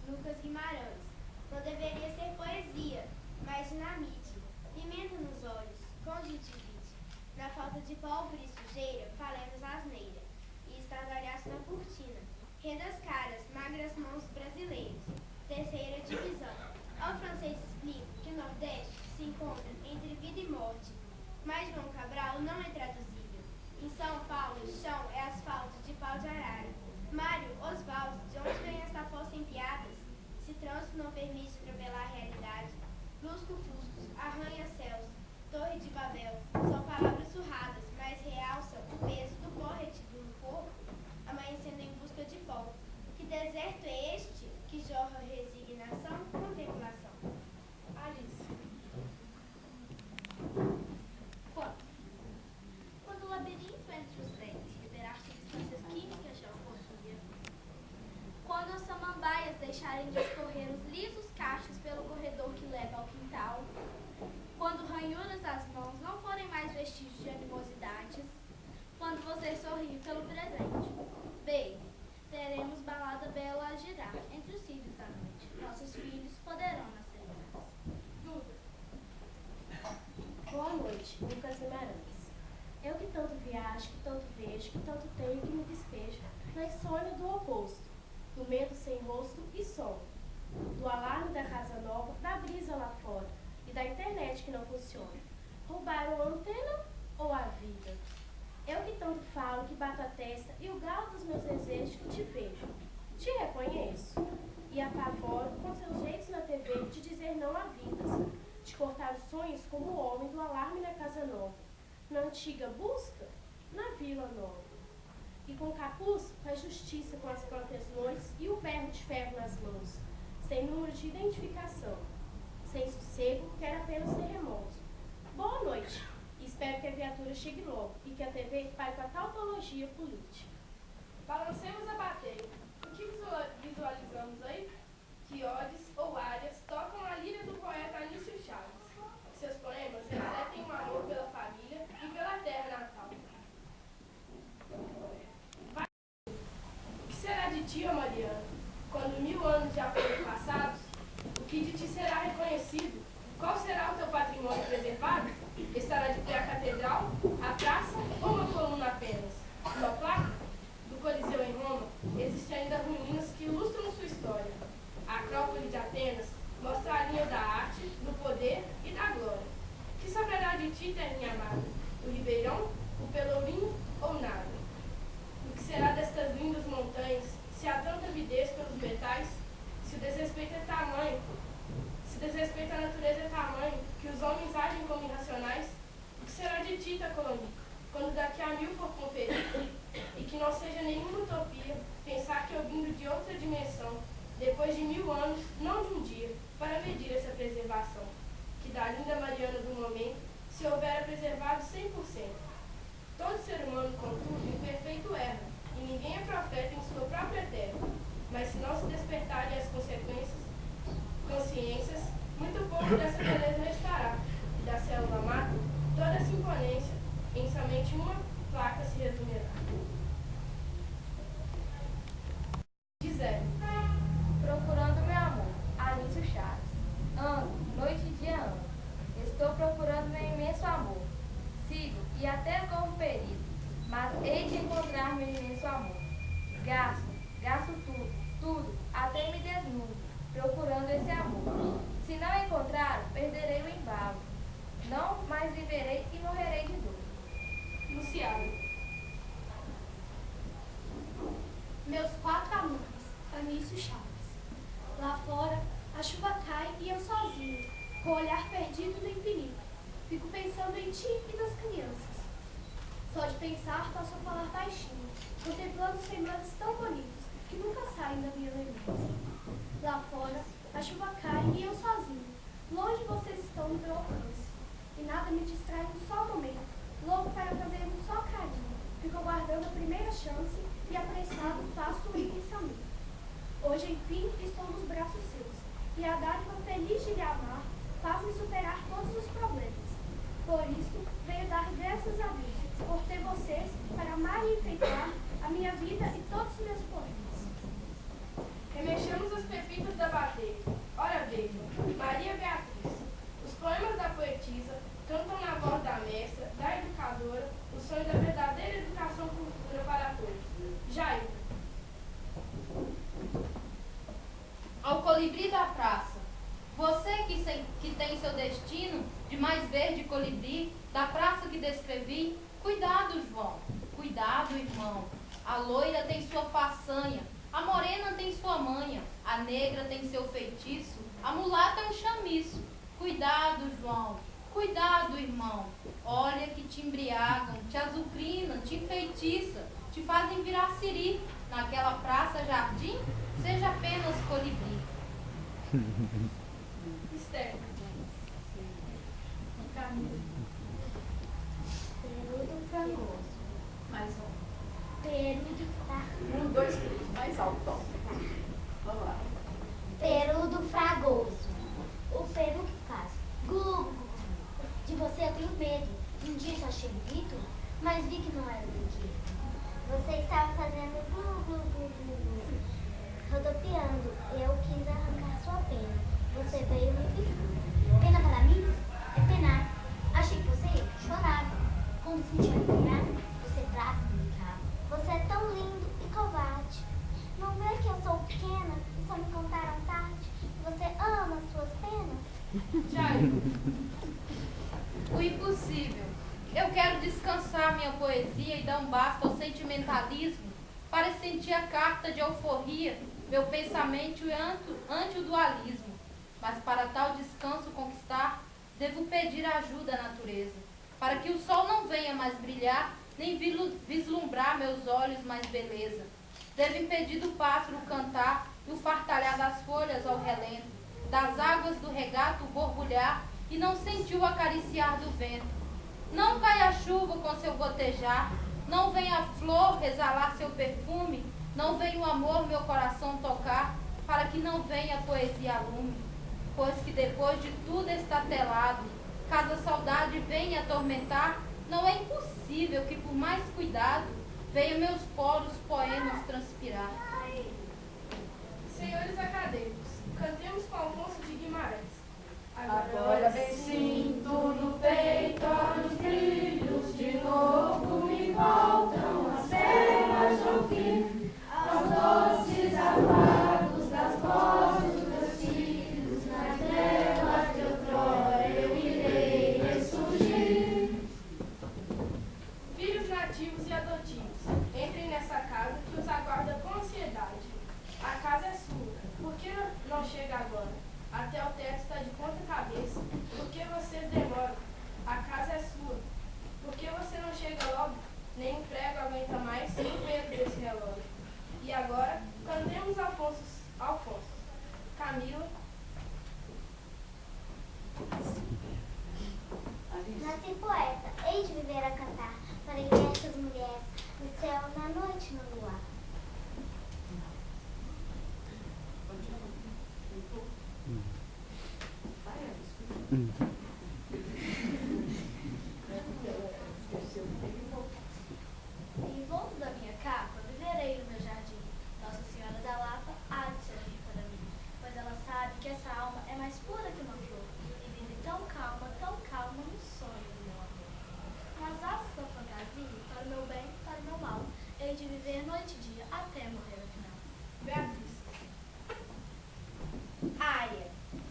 Lucas Guimarães. Não deveria ser poesia, mas dinamite. Pimenta nos olhos, conjuntivite. Na falta de pólvora e sujeira, falemos asneira. E estardalhaço na cortina. Redas caras, magras mãos brasileiras. Terceira divisão. Ao francês explico que o Nordeste se encontra entre vida e morte. Mas João Cabral não é traduzível. Em São Paulo, o chão é asfalto de pau de arara. Mário, Osvaldo, de onde vem esta força em piadas? Se trânsito não permite atropelar a realidade. Lusco-fuscos, arranha-céus, torre de Babel, são palavras surradas, mas realçam o peso do pó retido no corpo, amanhecendo em busca de pó. Que deserto é este que jorra resignação, contemplação? Alice. Quando o labirinto entre os dentes liberar substâncias químicas de alforria. Quando as samambaias deixarem de escorrer os lisos cachos pelo corredor que leva ao quintal. Quando ranhuras das mãos não forem mais vestígios de animosidades. Quando você sorrir pelo presente. Baby, teremos balada bela a girar entre os cílios da noite. Nossos filhos poderão nascer grandes. Duda. Boa noite, Lucas Guimarães. Eu que tanto viajo, que tanto vejo, que tanto tenho, que me despejo na insônia do oposto, do medo sem rosto e som, do alarme da casa nova, da brisa lá fora e da internet que não funciona. Roubaram a antena ou a vida? Eu que tanto falo, que bato a testa e o galo dos meus desejos que te vejo, te reconheço e apavoro com seus jeitos na TV de dizer não a vidas, de cortar os sonhos como o homem do alarme na casa nova, na antiga busca, na vila nova. E com capuz faz justiça com as próprias noites e o berro de ferro nas mãos, sem número de identificação, sem sossego, quer apenas terremoto. Boa noite, e espero que a viatura chegue logo e que a TV pare com a tautologia política. Balancemos a bateria. O que visualizamos aí? Que odes ou áreas tocam a lira do poeta Anísio Chaves. Seus poemas refletem o amor pela família e pela terra natal. O que será de ti, ó Mariana, quando 1000 anos já forem passados? O que de ti será reconhecido? Qual será o teu patrimônio preservado? Estará de pé a catedral, a praça ou uma coluna apenas? Uma placa? Do Coliseu em Roma, existem ainda ruínas que ilustram sua história. A Acrópole de Atenas mostra a linha da arte, do poder e da glória. Que saberá de ti, terrinha amada? O Ribeirão, o Pelourinho ou nada? O que será destas lindas montanhas, se há tanta avidez pelos metais? Se o desrespeito é tamanho, se o desrespeito à natureza é tamanho, que os homens agem como irracionais? O que será de ti, Tacolombico, quando daqui a 1000 for conferido? E que não seja nenhuma utopia pensar que eu vindo de outra dimensão, depois de 1000 anos, não de um dia, para medir essa preservação, que da linda Mariana do momento se houvera preservado 100%. Todo ser humano, contudo, imperfeito erra, e ninguém é profeta em sua própria terra. Mas se não se despertarem as consciências, muito pouco dessa beleza restará, e da célula mata, toda essa imponência, em somente uma placa se resumirá. Dizer. Procurando meu amor, Anísio Chaves. Ando, noite e dia ando. Estou procurando meu imenso amor. Sigo e até corro perigo, mas hei de encontrar meu imenso amor. Gasto tudo, até me desnudo, procurando esse amor. Se não encontrar, perderei o embalo. Não mais viverei e morrerei de dor. Luciano. Meus 4 amores, Anísio Chaves. Lá fora, a chuva cai e eu sozinho, com o olhar perdido no infinito. Fico pensando em ti e nas crianças. Só de pensar posso falar baixinho, contemplando semblantes tão bonitos que nunca saem da minha lembrança. Lá fora, a chuva cai e eu sozinho, longe vocês estão no meu alcance. E nada me distrai um só momento, louco para fazer um só carinho. Fico aguardando a primeira chance e apressado faço um pensamento. Hoje, enfim, estou nos braços seus, e a dádiva feliz de lhe amar faz-me superar todos os problemas. Por isso, venho dar graças a Deus por ter vocês para amar e enfeitar a minha vida e todos os meus poemas. Remexemos as pepitas da condições da verdadeira educação e cultura para todos. Jair. Ao colibri da praça, você que tem seu destino de mais verde colibri, da praça que descrevi, cuidado, João, cuidado, irmão. A loira tem sua façanha, a morena tem sua manha, a negra tem seu feitiço, a mulata é um chamiço. Cuidado, João, cuidado, irmão. Olha que te embriagam, te azucrinam, te enfeitiçam, te fazem virar siri. Naquela praça jardim, seja apenas colibri. Esther. Perudo fragoso. Mais um. Perudo fragoso. 1, 2, 3. Mais alto. Vamos lá. Perudo fragoso. O peru que faz glu. De você eu tenho medo. Um dia só achei bonito, mas vi que não era brinquedo. Você estava fazendo glu, glu, glu, glu, glu. Rodopiando, eu quis arrancar sua pena. Você veio me pedir. Pena para mim? É penar. Achei que você chorava. Quando fui te alegrar, você brava e brincava. Você é tão lindo e covarde. Não vê que eu sou pequena e só me contaram tarde? Você ama as suas penas? Jair. O impossível. Eu quero descansar minha poesia e dar um basta ao sentimentalismo para sentir a carta de euforia, meu pensamento ante o dualismo. Mas para tal descanso conquistar, devo pedir ajuda à natureza, para que o sol não venha mais brilhar, nem vislumbrar meus olhos mais beleza. Devo impedir do pássaro cantar e o fartalhar das folhas ao relento, das águas do regato borbulhar e não sentir o acariciar do vento. Não caia a chuva com seu gotejar, não venha a flor exalar seu perfume, não venha o amor meu coração tocar, para que não venha a poesia a lume. Pois que depois de tudo estatelado, caso a saudade venha atormentar, não é impossível que por mais cuidado, venha meus poros poemas transpirar. Senhores acadêmicos, cantemos com Alfonso de Guimarães. Agora bem sinto no peito os brilhos, de novo me voltam as penas de ouvir, aos doces afagos das vozes dos meus filhos, nas trevas de outrora eu irei ressurgir. Filhos nativos e adotivos, entrem nessa casa que os aguarda com ansiedade. A casa é sua, por que não chega agora? Até o teto está de ponta cabeça, por que vocês demoram? A casa é sua, por que você não chega logo? Nem o prego aguenta mais o peso desse relógio. E agora, cantemos Alfonso. Camila. Nasci poeta, hei de viver a cantar, para inversas mulheres, no céu, na noite, no luar. Em volta da minha capa, viverei no meu jardim. Nossa Senhora da Lapa há de sorrir para mim, pois ela sabe que essa alma é mais pura que uma flor, e vive tão calma no sonho do meu amor. Nas asas da fantasia, para o meu bem, para o meu mal, hei de viver noite e dia até morrer no final. Beatriz. Área,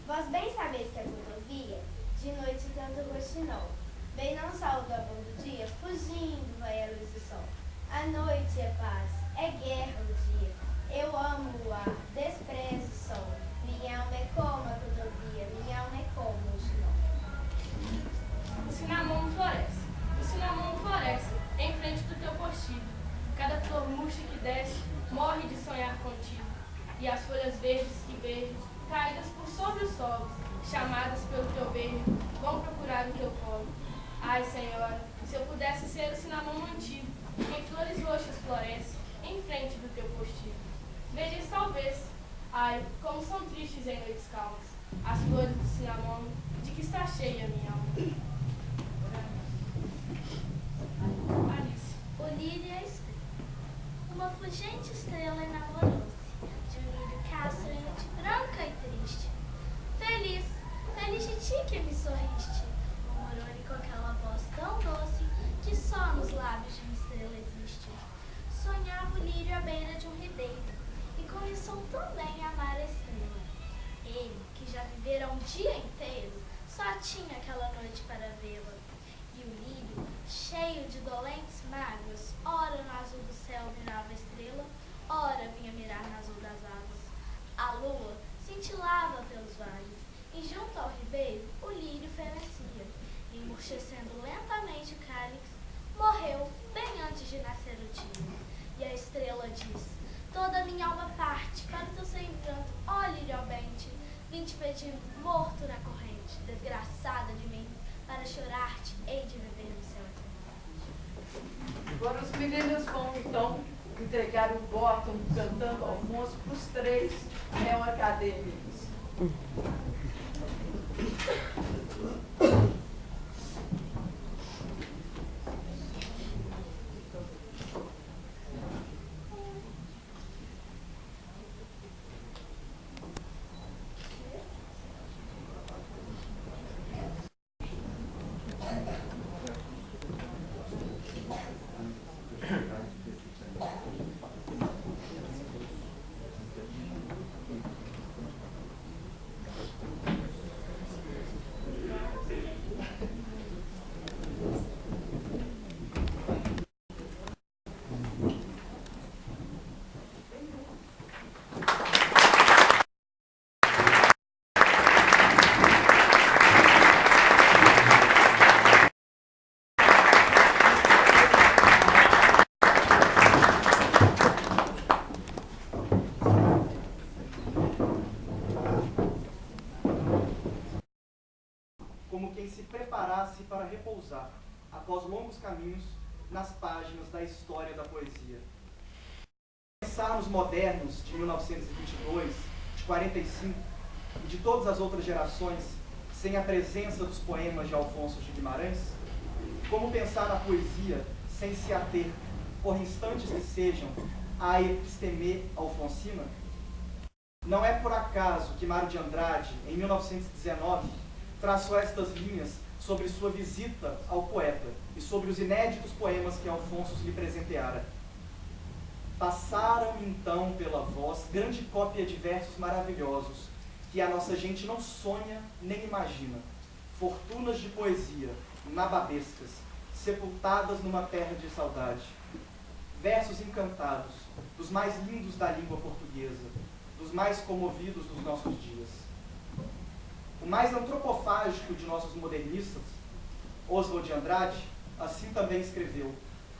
vós bem sabeis que a rodovia, de noite tanto roxinou. Bem não saúdo a bom do dia, fugindo vai a luz do sol. A noite é paz, é guerra o dia. Eu amo o ar, desprezo o sol. Minha alma é como a rodovia, minha alma é como o chinol. O cinnamon floresce em frente do teu postilho. Cada flor murcha que desce morre de sonhar contigo. E as folhas verdes que vejo, caídas por sobre os solos, chamadas pelo teu beijo, vão procurar o teu colo. Ai, Senhora, se eu pudesse ser o cinnamon antigo, em flores roxas floresce, em frente do teu postilho. Verias talvez, ai, como são tristes em noites calmas, as flores do cinnamon, de que está cheia a minha alma. Alice. Olívia Estrela. Uma fulgente estrela enamorou-se de um lírio castrante, branca e triste. Feliz, feliz de ti que me sorriste, murmurou-lhe com aquela voz tão doce que só nos lábios dia inteiro, só tinha aquela noite para vê-la. E o lírio, cheio de dolentes mágoas, ora no azul do céu mirava a estrela, ora vinha mirar no azul das águas. A lua cintilava pelos vales, e junto ao ribeiro o lírio fenecia, e emurchecendo lentamente o cálice, morreu bem antes de nascer o dia. E a estrela diz: toda minha alma parte para o teu semblanto, ó lírio albente, vim te pedindo morto na corrente, desgraçada de mim, para chorar-te hei de viver no céu eterno. Agora os meninos vão então entregar o bottom cantando Alfonso para os 3 neoacadêmicos. Para repousar, após longos caminhos, nas páginas da história da poesia. Pensar nos modernos de 1922, de 45 e de todas as outras gerações, sem a presença dos poemas de Alfonso de Guimarães? Como pensar na poesia sem se ater, por instantes que sejam, à episteme alfonsina? Não é por acaso que Mário de Andrade, em 1919, traçou estas linhas sobre sua visita ao poeta e sobre os inéditos poemas que Alfonso lhe presenteara. Passaram então pela voz grande cópia de versos maravilhosos que a nossa gente não sonha nem imagina, fortunas de poesia, nababescas, sepultadas numa terra de saudade, versos encantados, dos mais lindos da língua portuguesa, dos mais comovidos dos nossos dias. O mais antropofágico de nossos modernistas, Oswald de Andrade, assim também escreveu: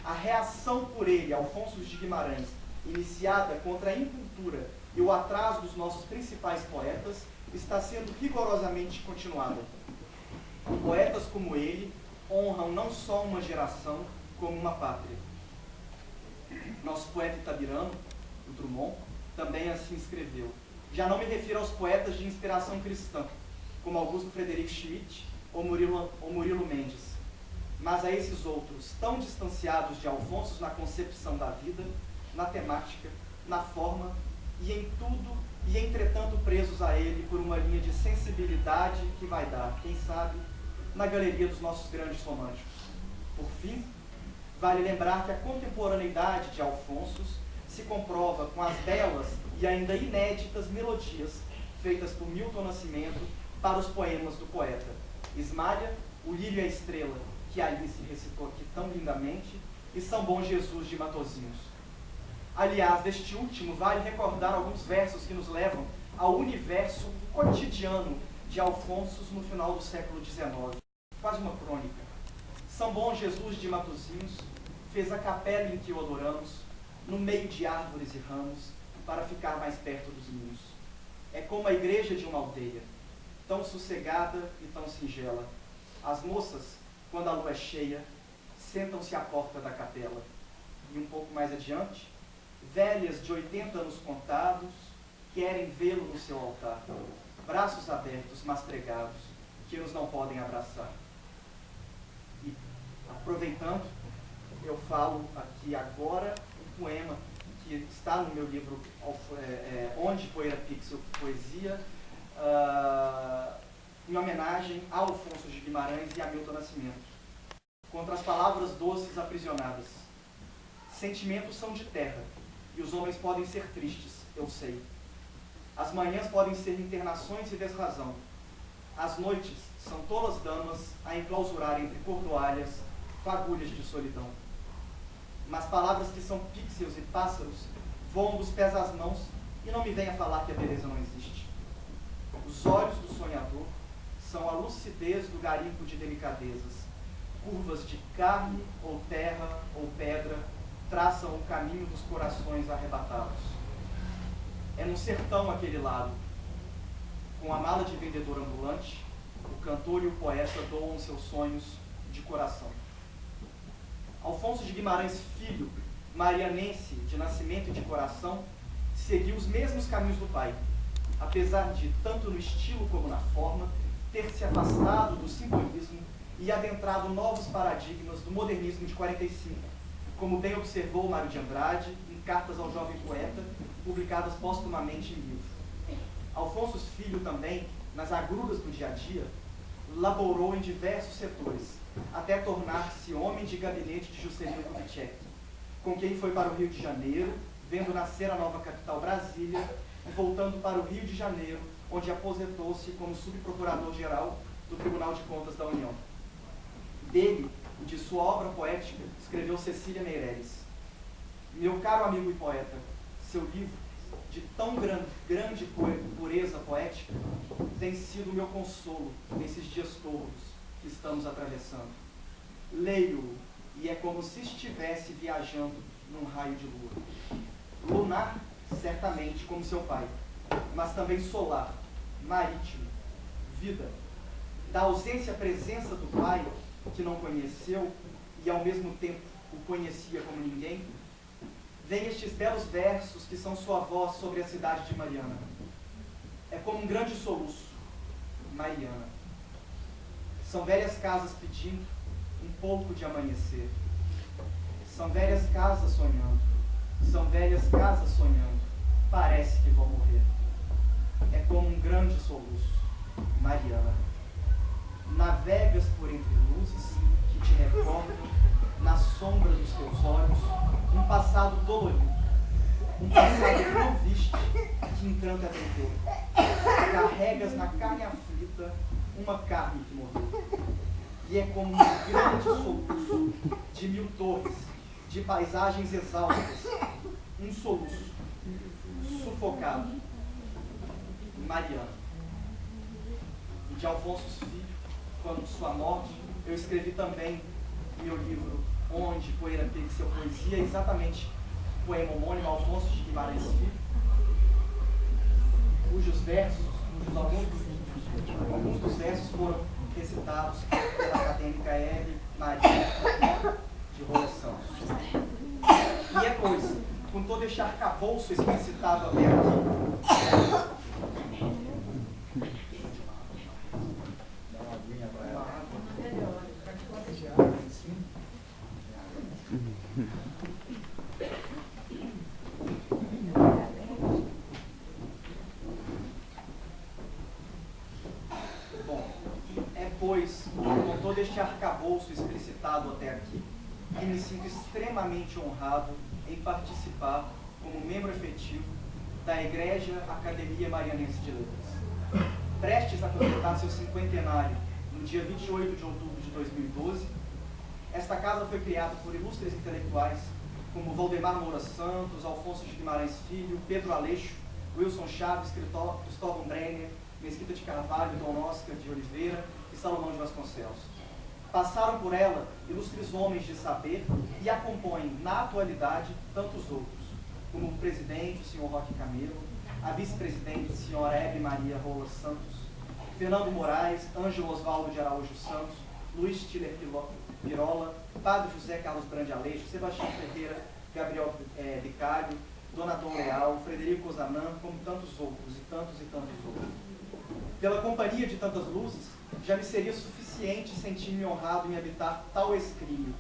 a reação por ele, Alfonso de Guimarães, iniciada contra a incultura e o atraso dos nossos principais poetas, está sendo rigorosamente continuada. Poetas como ele honram não só uma geração, como uma pátria. Nosso poeta itabirano, o Drummond, também assim escreveu. Já não me refiro aos poetas de inspiração cristã, como Augusto Frederico Schmidt ou Murilo Mendes, mas a esses outros, tão distanciados de Alfonso na concepção da vida, na temática, na forma e em tudo, e entretanto presos a ele por uma linha de sensibilidade que vai dar, quem sabe, na galeria dos nossos grandes românticos. Por fim, vale lembrar que a contemporaneidade de Alfonso se comprova com as belas e ainda inéditas melodias feitas por Milton Nascimento para os poemas do poeta. Ismália, O Lírio e a Estrela, que Alice recitou aqui tão lindamente, e São Bom Jesus de Matosinhos. Aliás, deste último, vale recordar alguns versos que nos levam ao universo cotidiano de Alfonso no final do século XIX. Quase uma crônica. São Bom Jesus de Matosinhos fez a capela em que o adoramos, no meio de árvores e ramos, para ficar mais perto dos ninhos. É como a igreja de uma aldeia, tão sossegada e tão singela. As moças, quando a lua é cheia, sentam-se à porta da capela. E um pouco mais adiante, velhas de 80 anos contados, querem vê-lo no seu altar, braços abertos, mas pregados, que nos não podem abraçar. E, aproveitando, eu falo aqui agora um poema que está no meu livro Onde Poeira Pixel Poesia, em homenagem a Alfonso de Guimarães e a Milton Nascimento. Contra as palavras doces aprisionadas. Sentimentos são de terra, e os homens podem ser tristes, eu sei. As manhãs podem ser internações e desrazão. As noites são tolas damas a enclausurar entre cordoalhas fagulhas de solidão. Mas palavras que são píxeos e pássaros voam dos pés às mãos e não me venha falar que a beleza não existe. Os olhos do sonhador são a lucidez do garimpo de delicadezas. Curvas de carne ou terra ou pedra traçam o caminho dos corações arrebatados. É no sertão aquele lado. Com a mala de vendedor ambulante, o cantor e o poeta doam seus sonhos de coração. Alfonso de Guimarães Filho, marianense de nascimento e de coração, seguiu os mesmos caminhos do pai, apesar de, tanto no estilo como na forma, ter se afastado do simbolismo e adentrado novos paradigmas do modernismo de 45, como bem observou Mário de Andrade em Cartas ao Jovem Poeta, publicadas póstumamente em livro. Alfonso Filho também, nas agruras do dia a dia, laborou em diversos setores, até tornar-se homem de gabinete de Juscelino Kubitschek, com quem foi para o Rio de Janeiro, vendo nascer a nova capital Brasília, e voltando para o Rio de Janeiro, onde aposentou-se como subprocurador-geral do Tribunal de Contas da União. Dele, e de sua obra poética, escreveu Cecília Meirelles. Meu caro amigo e poeta, seu livro, de tão grande pureza poética, tem sido o meu consolo nesses dias todos que estamos atravessando. Leio-o e é como se estivesse viajando num raio de lua. Lunar, certamente, como seu pai, mas também solar, marítimo, vida. Da ausência à presença do pai, que não conheceu e ao mesmo tempo o conhecia como ninguém, vem estes belos versos que são sua voz sobre a cidade de Mariana. É como um grande soluço, Mariana. São velhas casas pedindo um pouco de amanhecer. São velhas casas sonhando. São velhas casas sonhando. Parece que vão morrer. É como um grande soluço, Mariana. Navegas por entre luzes que te recordam, na sombra dos teus olhos, um passado dolorido, um passado que não viste, que encanta teu corpo. Carregas na carne aflita uma carne que morreu. E é como um grande soluço de 1000 torres, de paisagens exaustas, um soluço, sufocado. Mariana. E de Alfonso Filho, quando sua morte, eu escrevi também meu livro Onde Poeira Pixel Poesia, exatamente o poema homônimo Alfonso de Guimarães Filho, cujos versos, alguns dos versos foram recitados pela acadêmica Hebe Maria de Rola Santos. E é pois, com todo este arcabouço explicitado até aqui, com todo este arcabouço explicitado até aqui, e me sinto extremamente honrado em participar como membro efetivo da Egrégia Academia Marianense de Letras. Prestes a completar seu cinquentenário no dia 28 de outubro de 2012, esta casa foi criada por ilustres intelectuais como Valdemar Moura Santos, Alfonso de Guimarães Filho, Pedro Aleixo, Wilson Chaves, Cristóvão Brenner, Mesquita de Carvalho, Dom Oscar de Oliveira e Salomão de Vasconcelos. Passaram por ela ilustres homens de saber e a compõem, na atualidade, tantos outros, como o presidente, o senhor Roque Camelo, a vice-presidente, a senhora Hebe Maria Rola Santos, Fernando Moraes, Ângelo Osvaldo de Araújo Santos, Luiz Tiller Pirola, Padre José Carlos Brande Aleixo, Sebastião Ferreira, Gabriel Bicalho, Dona Dom Leal, Frederico Ozanam, como tantos outros, e tantos outros. Pela companhia de tantas luzes, já me seria suficiente sentir-me honrado em habitar tal escrínio.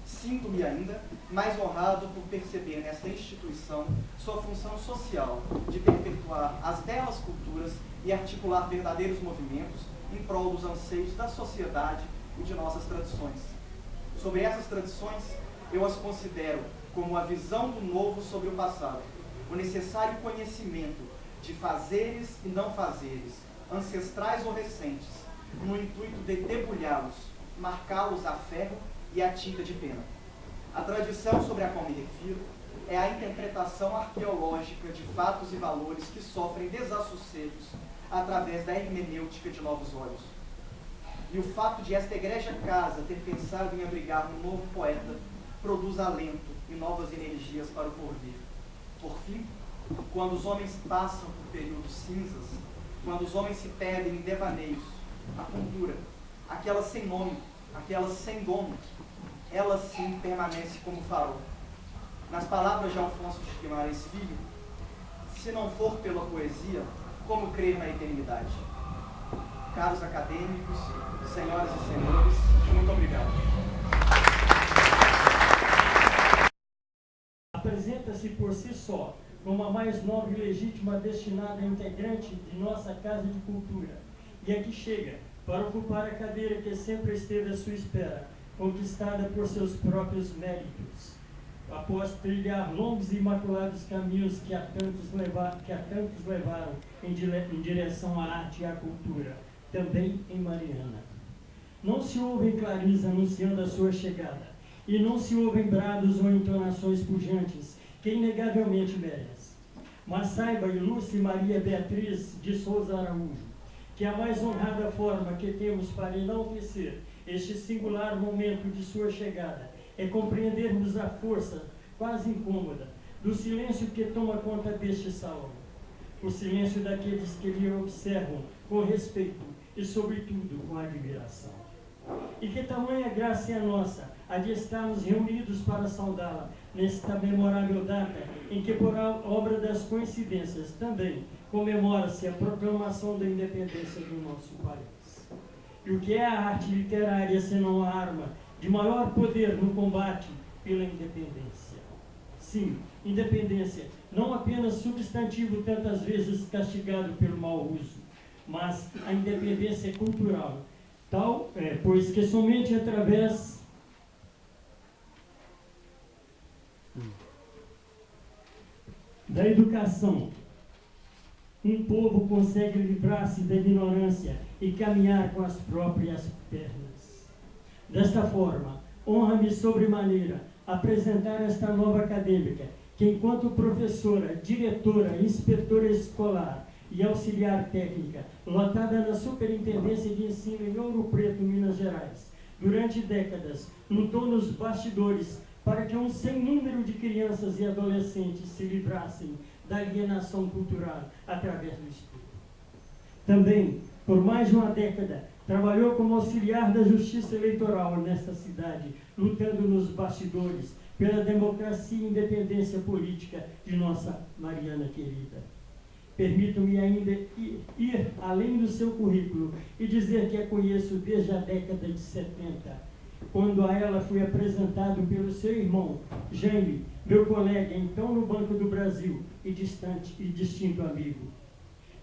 Sinto-me ainda mais honrado por perceber nesta instituição sua função social de perpetuar as belas culturas e articular verdadeiros movimentos em prol dos anseios da sociedade e de nossas tradições. Sobre essas tradições, eu as considero como a visão do novo sobre o passado, o necessário conhecimento de fazeres e não fazeres, ancestrais ou recentes, no intuito de debulhá-los, marcá-los a ferro e a tinta de pena. A tradição sobre a qual me refiro é a interpretação arqueológica de fatos e valores que sofrem desassossegos através da hermenêutica de novos olhos. E o fato de esta egrégia casa ter pensado em abrigar um novo poeta produz alento e novas energias para o porvir. Por fim, quando os homens passam por períodos cinzas, quando os homens se perdem em devaneios, a cultura, aquela sem nome, aquela sem dono, ela sim permanece como farol. Nas palavras de Alfonso de Guimarães Filho, se não for pela poesia, como crer na eternidade? Caros acadêmicos, senhoras e senhores, muito obrigado. Apresenta-se por si só como a mais nobre e legítima destinada a integrante de nossa Casa de Cultura, e aqui chega para ocupar a cadeira que sempre esteve à sua espera, conquistada por seus próprios méritos, após trilhar longos e imaculados caminhos que a tantos levaram em direção à arte e à cultura, também em Mariana. Não se ouvem clarins anunciando a sua chegada, e não se ouvem brados ou entonações pujantes, que inegavelmente merece. Mas saiba, ilustre Maria Beatriz de Souza Araújo, que a mais honrada forma que temos para enaltecer este singular momento de sua chegada é compreendermos a força, quase incômoda, do silêncio que toma conta deste salão. O silêncio daqueles que lhe observam com respeito e, sobretudo, com admiração. E que tamanha graça é a nossa, a de estarmos reunidos para saudá-la nesta memorável data em que, por obra das coincidências, também comemora-se a proclamação da independência do nosso país. E o que é a arte literária senão a arma de maior poder no combate pela independência? Sim, independência, não apenas substantivo tantas vezes castigado pelo mau uso, mas a independência cultural, tal pois que somente através da educação um povo consegue livrar-se da ignorância e caminhar com as próprias pernas. Desta forma, honra-me sobremaneira apresentar esta nova acadêmica, que enquanto professora, diretora, inspetora escolar e auxiliar técnica, lotada na Superintendência de Ensino em Ouro Preto, Minas Gerais, durante décadas, lutou nos bastidores para que um sem número de crianças e adolescentes se livrassem da alienação cultural através do estudo. Também, por mais de uma década, trabalhou como auxiliar da Justiça Eleitoral nesta cidade, lutando nos bastidores pela democracia e independência política de nossa Mariana querida. Permito-me ainda ir além do seu currículo e dizer que a conheço desde a década de 70, quando a ela fui apresentado pelo seu irmão, Jaime, meu colega, então no Banco do Brasil e distante e distinto amigo.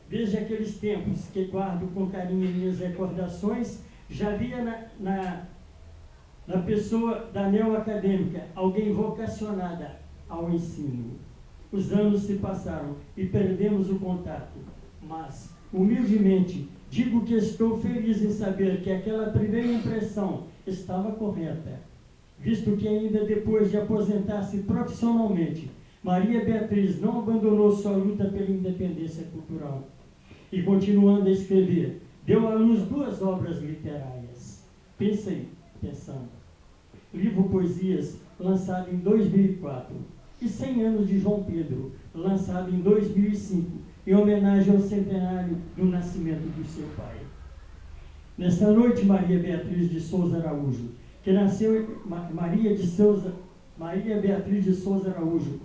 Desde aqueles tempos que guardo com carinho em minhas recordações, já via na pessoa da neoacadêmica alguém vocacionada ao ensino. Os anos se passaram e perdemos o contato, mas, humildemente, digo que estou feliz em saber que aquela primeira impressão estava correta, visto que ainda depois de aposentar-se profissionalmente, Maria Beatriz não abandonou sua luta pela independência cultural e, continuando a escrever, deu à luz 2 obras literárias. Pensando. Livro Poesias, lançado em 2004, e 100 anos de João Pedro, lançado em 2005, em homenagem ao centenário do nascimento do seu pai. Nesta noite, Maria Beatriz de Souza Araújo, que nasceu Maria Beatriz de Souza Araújo,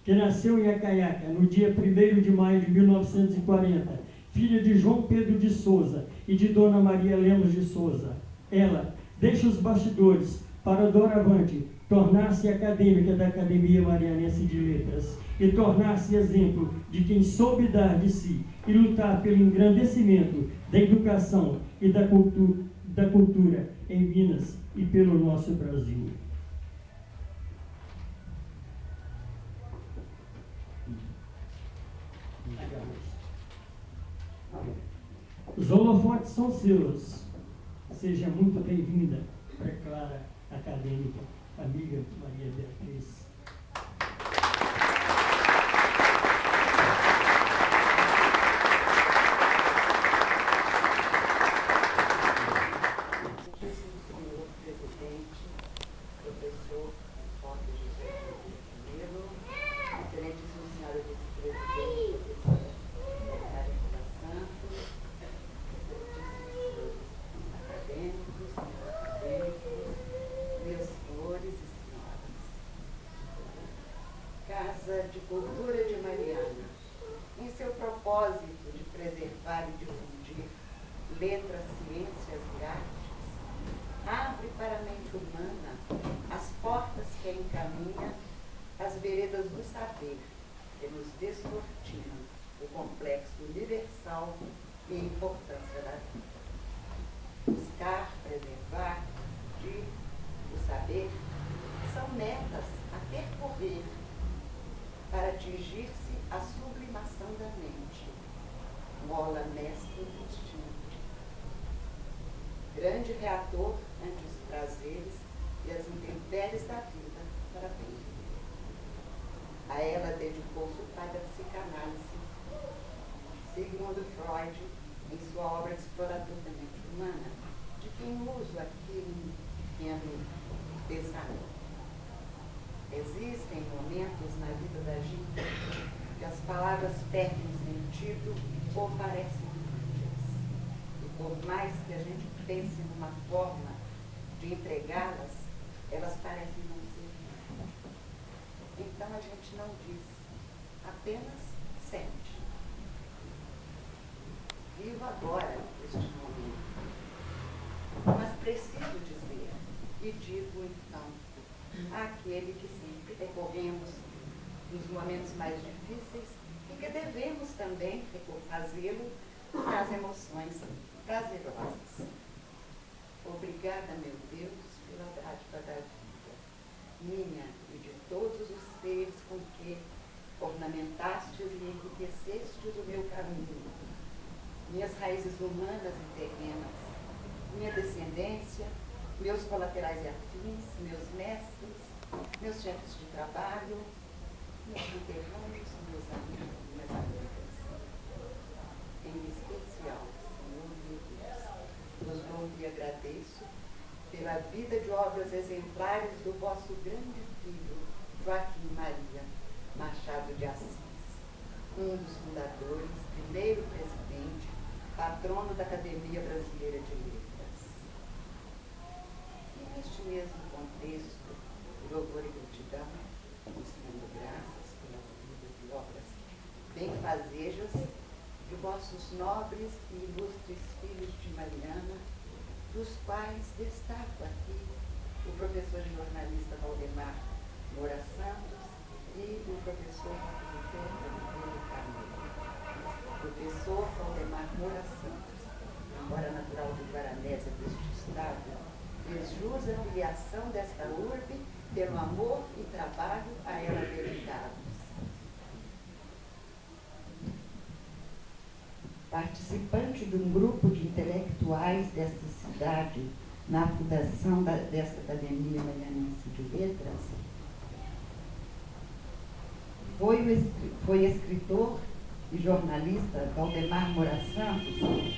que nasceu em Acaiaca no dia 1º de maio de 1940, filha de João Pedro de Souza e de Dona Maria Lemos de Souza. Ela deixa os bastidores para doravante tornar-se acadêmica da Academia Marianense de Letras e tornar-se exemplo de quem soube dar de si e lutar pelo engrandecimento da educação e da cultura em Minas e pelo nosso Brasil. Os holofotes são seus. Seja muito bem-vinda, preclara acadêmica, amiga Maria Beatriz. De Cultura de Mariana, em seu propósito de preservar e difundir letras, ciências e artes, abre para a mente humana as portas que encaminha as veredas do saber, que nos descortinam o complexo universal e a importância da vida. Buscar, preservar, difundir o saber são metas a percorrer para atingir-se a sublimação da mente, mola mestra do instinto, grande reator ante os prazeres e as intempéries da vida para bem viver. A ela dedicou-se o pai da psicanálise, Sigmund Freud, em sua obra de Explorador da Mente Humana, de quem uso aqui um pequeno pensamento. Existem momentos na vida da gente que as palavras perdem sentido ou parecem inúteis. E por mais que a gente pense numa forma de entregá-las, elas parecem não ser. Então a gente não diz, apenas sente. Vivo agora este momento, mas preciso dizer, e digo então, àquele que sempre recorremos nos momentos mais difíceis e que devemos também fazê-lo nas emoções prazerosas. Obrigada, meu Deus, pela dádiva da vida, minha e de todos os seres com que ornamentastes e enriquecestes o meu caminho, minhas raízes humanas e terrenas, minha descendência, meus colaterais e afins, meus mestres, meus chefes de trabalho, meus conterrâneos, meus amigos e minhas amigas. Em especial, Senhor meu Deus, vos louvo e agradeço pela vida de obras exemplares do vosso grande filho, Joaquim Maria Machado de Assis, um dos fundadores, primeiro presidente, patrono da Academia Brasileira de Letras. Neste mesmo contexto, louvor e gratidão, mostrando graças pelas vidas e obras benfazejas de vossos nobres e ilustres filhos de Mariana, dos quais destaco aqui o professor e jornalista Valdemar Moura Santos e o professor José Oliveira Carneiro. Professor Valdemar Moura Santos, embora natural de Guaranésia deste estado, fez jus à filiação desta urbe pelo amor e trabalho a ela dedicados. Participante de um grupo de intelectuais desta cidade na fundação desta Academia Marianense de Letras, foi escritor e jornalista Valdemar Moura Santos,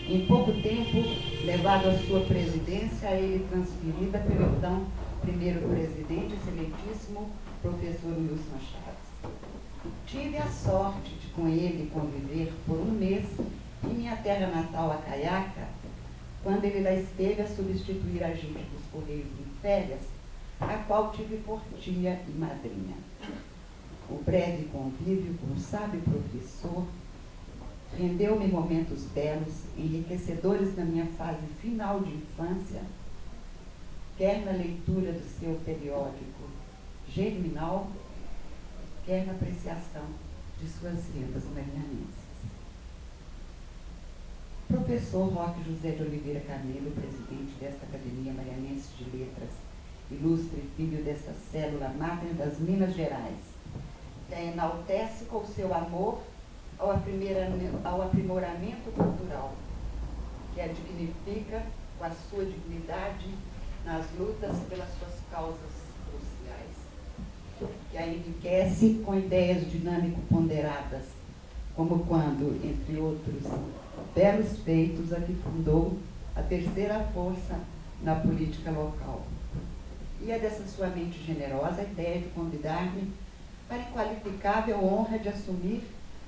em pouco tempo levado à sua presidência, ele transferida pelo então primeiro presidente, excelentíssimo professor Wilson Chaves. Tive a sorte de com ele conviver por um mês em minha terra natal, Acaiaca, quando ele lá esteve a substituir a gente dos Correios em férias, a qual tive por tia e madrinha. O breve convívio com o sábio professor rendeu-me momentos belos, enriquecedores na minha fase final de infância, quer na leitura do seu periódico Germinal, quer na apreciação de suas lendas marianenses. Professor Roque José de Oliveira Carneiro, presidente desta Academia Marianense de Letras, ilustre filho desta célula máter das Minas Gerais, que a enaltece com seu amor ao aprimoramento cultural, que a dignifica com a sua dignidade nas lutas pelas suas causas cruciais, que a enriquece com ideias dinâmico-ponderadas, como quando, entre outros belos feitos, a que fundou a terceira força na política local. E é dessa sua mente generosa a ideia de convidar-me para a inqualificável honra de assumir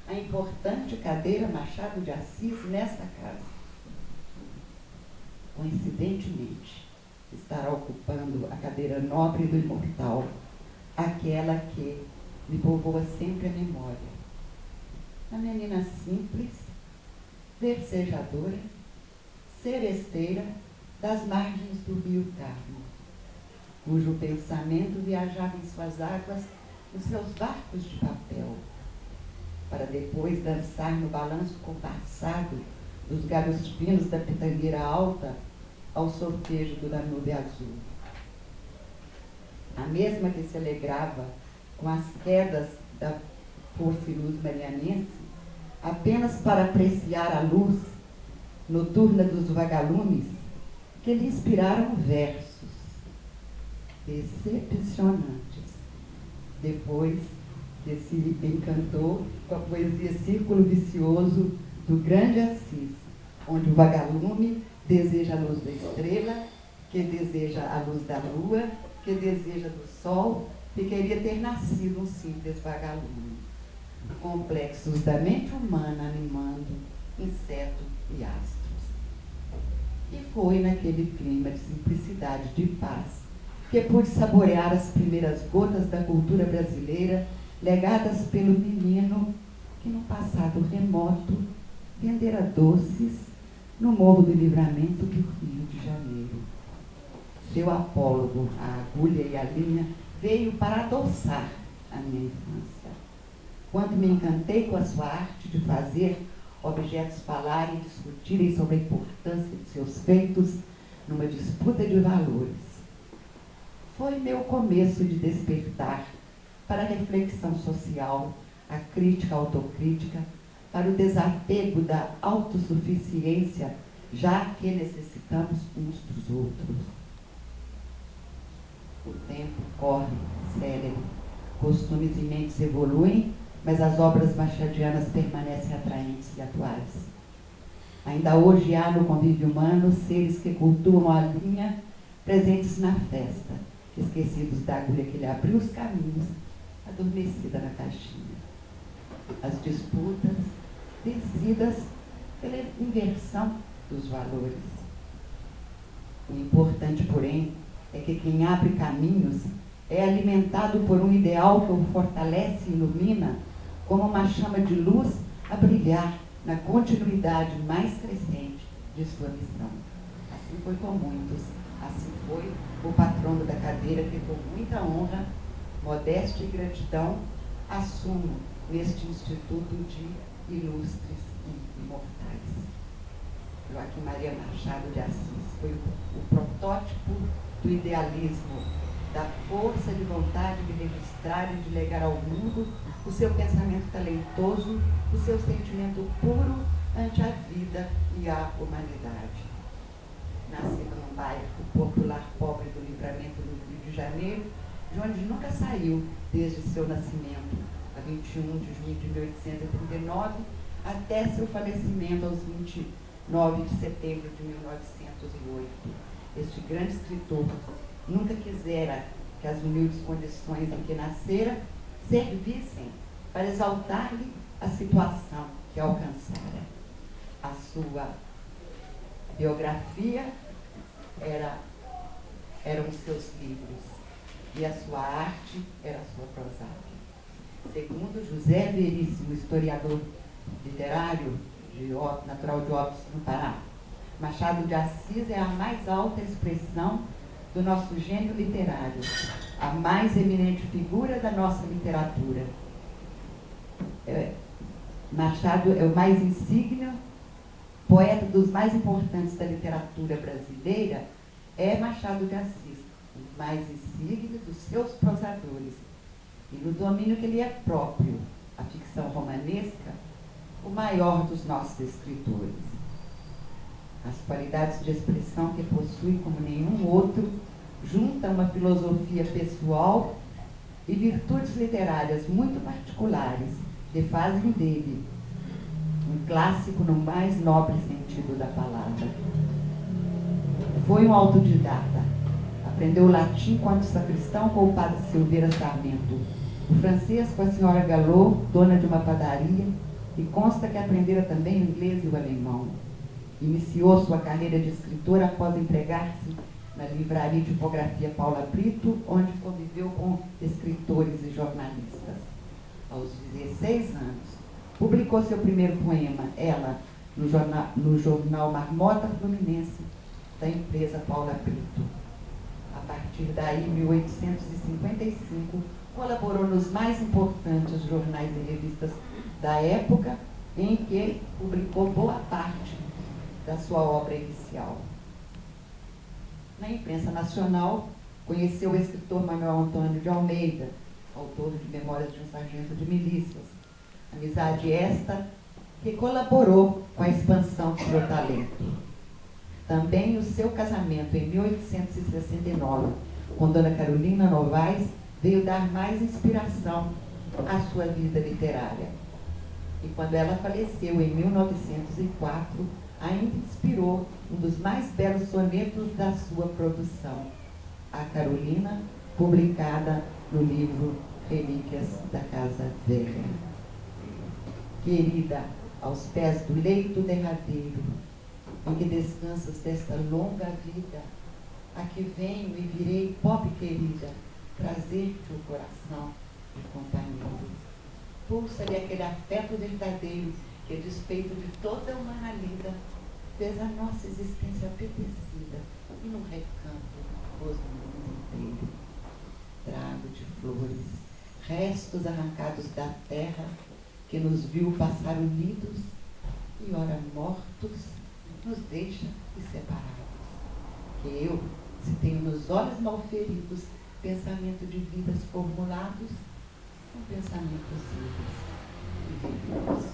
a importante cadeira Machado de Assis nesta casa. Coincidentemente, estará ocupando a cadeira nobre do imortal, aquela que me povoa sempre a memória. A menina simples, versejadora, seresteira das margens do rio Carmo, cujo pensamento viajava em suas águas nos seus barcos de papel, para depois dançar no balanço compassado dos galhos finos da pitangueira alta ao sortejo do Danúbio azul. A mesma que se alegrava com as quedas da força e luz marianense, apenas para apreciar a luz noturna dos vagalumes que lhe inspiraram versos decepcionantes, depois que se encantou com a poesia Círculo Vicioso do grande Assis, onde o vagalume deseja a luz da estrela, que deseja a luz da lua, que deseja do sol, e queria ter nascido um simples vagalume. Complexos da mente humana animando inseto e astros. E foi naquele clima de simplicidade, de paz, que pude saborear as primeiras gotas da cultura brasileira legadas pelo menino que, no passado remoto, vendera doces no Morro do Livramento do Rio de Janeiro. Seu apólogo, a agulha e a linha, veio para adoçar a minha infância. Quando me encantei com a sua arte de fazer objetos falarem e discutirem sobre a importância de seus feitos numa disputa de valores. Foi meu começo de despertar para a reflexão social, a crítica, a autocrítica, para o desapego da autossuficiência, já que necessitamos uns dos outros. O tempo corre, célebre, costumes e mentes evoluem, mas as obras machadianas permanecem atraentes e atuais. Ainda hoje há no convívio humano seres que cultuam a linha, presentes na festa, esquecidos da agulha que lhe abriu os caminhos, adormecida na caixinha. As disputas vencidas pela inversão dos valores. O importante, porém, é que quem abre caminhos é alimentado por um ideal que o fortalece e ilumina como uma chama de luz a brilhar na continuidade mais crescente de sua missão. Assim foi com muitos, assim foi o patrono da cadeira que, com muita honra, modéstia e gratidão, assumo neste Instituto de Ilustres e Imortais. Joaquim Maria Machado de Assis foi o protótipo do idealismo, da força de vontade de registrar e de legar ao mundo o seu pensamento talentoso, o seu sentimento puro ante a vida e a humanidade. Nascido num bairro popular pobre do Livramento do Rio de Janeiro, de onde nunca saiu desde seu nascimento, a 21 de junho de 1839, até seu falecimento aos 29 de setembro de 1908. Este grande escritor nunca quisera que as humildes condições em que nascera servissem para exaltar-lhe a situação que alcançara. A sua biografia eram os seus livros e a sua arte era a sua prosápia. Segundo José Veríssimo, historiador literário natural de Óbidos, no Pará, Machado de Assis é a mais alta expressão do nosso gênio literário, a mais eminente figura da nossa literatura. Machado é o mais insígnio, poeta dos mais importantes da literatura brasileira, é Machado de Assis, o mais insígnio dos seus prosadores. E no domínio que lhe é próprio, a ficção romanesca, o maior dos nossos escritores. As qualidades de expressão que possui como nenhum outro junta uma filosofia pessoal e virtudes literárias muito particulares que fazem dele um clássico no mais nobre sentido da palavra. Foi um autodidata. Aprendeu latim com o sacristão com o padre Silveira Sarmento, o francês com a senhora Galot, dona de uma padaria, e consta que aprendera também o inglês e o alemão. Iniciou sua carreira de escritora após empregar-se na livraria de tipografia Paula Brito, onde conviveu com escritores e jornalistas. Aos 16 anos, publicou seu primeiro poema, Ela, no jornal Marmota Fluminense, da empresa Paula Brito. A partir daí, em 1855, colaborou nos mais importantes jornais e revistas da época, em que publicou boa parte da sua obra inicial. Na imprensa nacional, conheceu o escritor Manuel Antônio de Almeida, autor de Memórias de um Sargento de Milícias. Amizade esta que colaborou com a expansão do seu talento. Também o seu casamento em 1869 com Dona Carolina Novaes veio dar mais inspiração à sua vida literária. E quando ela faleceu em 1904, ainda inspirou um dos mais belos sonetos da sua produção, A Carolina, publicada no livro Relíquias da Casa Velha. Querida, aos pés do leito derradeiro, em que descansas desta longa vida, aqui venho e virei, pobre querida, trazer-te o coração de companheiro. Pulsa-lhe aquele afeto verdadeiro que, a despeito de toda a humana lida, fez a nossa existência apetecida e num recanto pôs no mundo inteiro. Trago de flores, restos arrancados da terra, que nos viu passar unidos e, ora mortos, nos deixa e separados. Que eu, se tenho nos olhos malferidos pensamento de vidas formulados, são pensamentos vivos e divinos.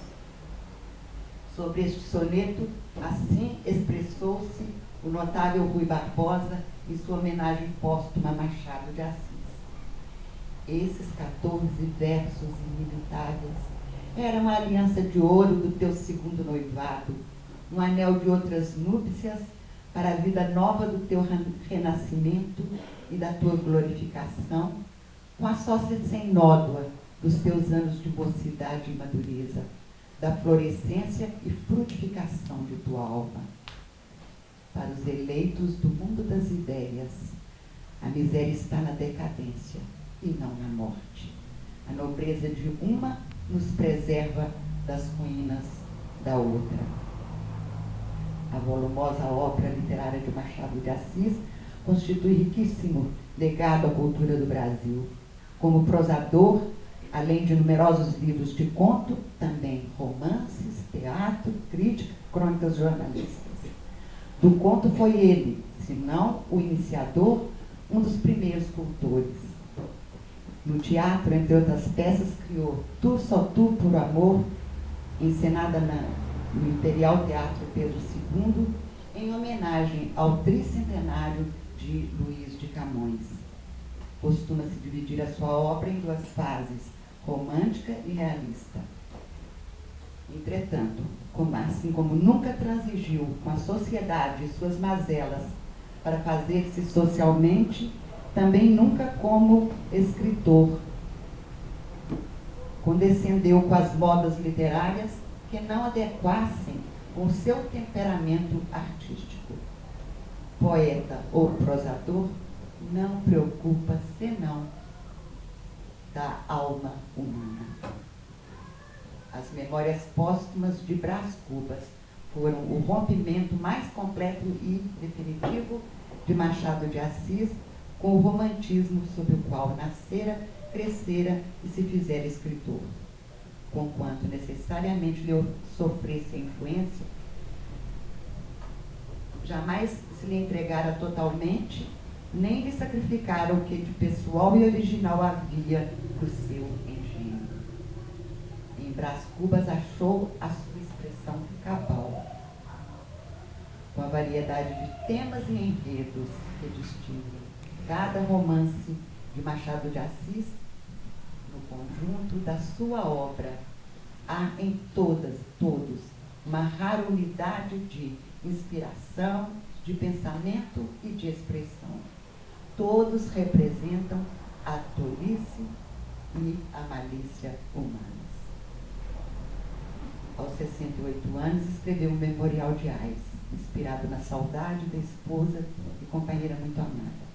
Sobre este soneto, assim expressou-se o notável Rui Barbosa em sua homenagem póstuma a Machado de Assis. Esses 14 versos imilitáveis eram a aliança de ouro do teu segundo noivado, um anel de outras núpcias para a vida nova do teu renascimento e da tua glorificação, com a sócia sem nódoa dos teus anos de mocidade e madureza, da florescência e frutificação de tua alma. Para os eleitos do mundo das ideias, a miséria está na decadência e não na morte. A nobreza de uma nos preserva das ruínas da outra. A volumosa obra literária de Machado de Assis constitui riquíssimo legado à cultura do Brasil. Como prosador, além de numerosos livros de conto, também romances, teatro, crítica, crônicas jornalistas. Do conto foi ele, se não o iniciador, um dos primeiros cultores. No teatro, entre outras peças, criou Tu, Só Tu, Por Amor, encenada no Imperial Teatro Pedro II, em homenagem ao tricentenário de Luís de Camões. Costuma-se dividir a sua obra em duas fases, romântica e realista. Entretanto, assim como nunca transigiu com a sociedade e suas mazelas para fazer-se socialmente, também nunca como escritor condescendeu com as modas literárias que não adequassem com o seu temperamento artístico. Poeta ou prosador não preocupa senão da alma humana. As memórias póstumas de Brás Cubas foram o rompimento mais completo e definitivo de Machado de Assis com o romantismo sob o qual nascera, crescera e se fizera escritor. Conquanto necessariamente lhe sofresse a influência, jamais se lhe entregara totalmente, nem lhe sacrificara o que de pessoal e original havia do seu engenho. Em Brás Cubas achou a sua expressão cabal. Com a uma variedade de temas e enredos que distinguem cada romance de Machado de Assis. No conjunto da sua obra, há em todos, uma rara unidade de inspiração, de pensamento e de expressão. Todos representam a tolice e a malícia humanas. Aos 68 anos, escreveu o Memorial de Ais, inspirado na saudade da esposa e companheira muito amada.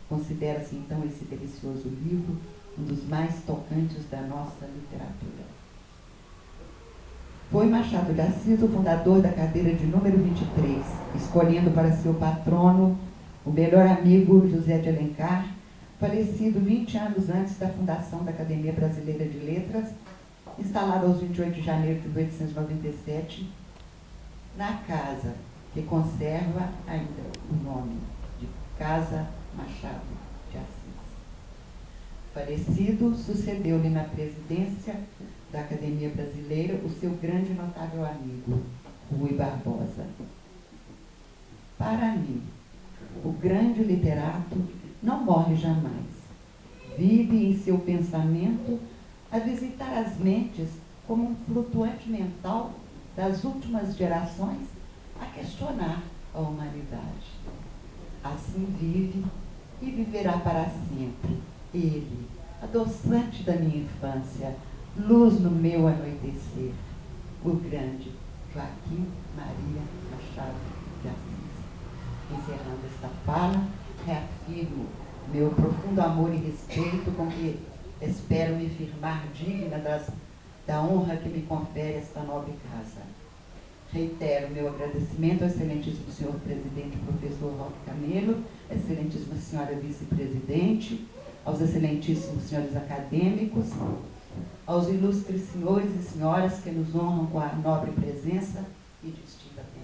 Considera-se, então, esse delicioso livro um dos mais tocantes da nossa literatura. Foi Machado de Assis o fundador da cadeira de número 23, escolhendo para seu patrono o melhor amigo José de Alencar, falecido 20 anos antes da fundação da Academia Brasileira de Letras, instalado aos 28 de janeiro de 1897, na casa que conserva ainda o nome de Casa Machado de Assis. Falecido, sucedeu-lhe na presidência da Academia Brasileira o seu grande e notável amigo, Rui Barbosa. Para mim, o grande literato não morre jamais. Vive em seu pensamento a visitar as mentes como um flutuante mental das últimas gerações a questionar a humanidade. Assim vive e viverá para sempre ele, adoçante da minha infância, luz no meu anoitecer, o grande Joaquim Maria Machado de Assis. Encerrando esta fala, reafirmo meu profundo amor e respeito com que espero me firmar digna da honra que me confere esta nobre casa. Reitero meu agradecimento ao excelentíssimo senhor presidente, professor Roque Camelo, à excelentíssima senhora vice-presidente, aos excelentíssimos senhores acadêmicos, aos ilustres senhores e senhoras que nos honram com a nobre presença e distinta atenção.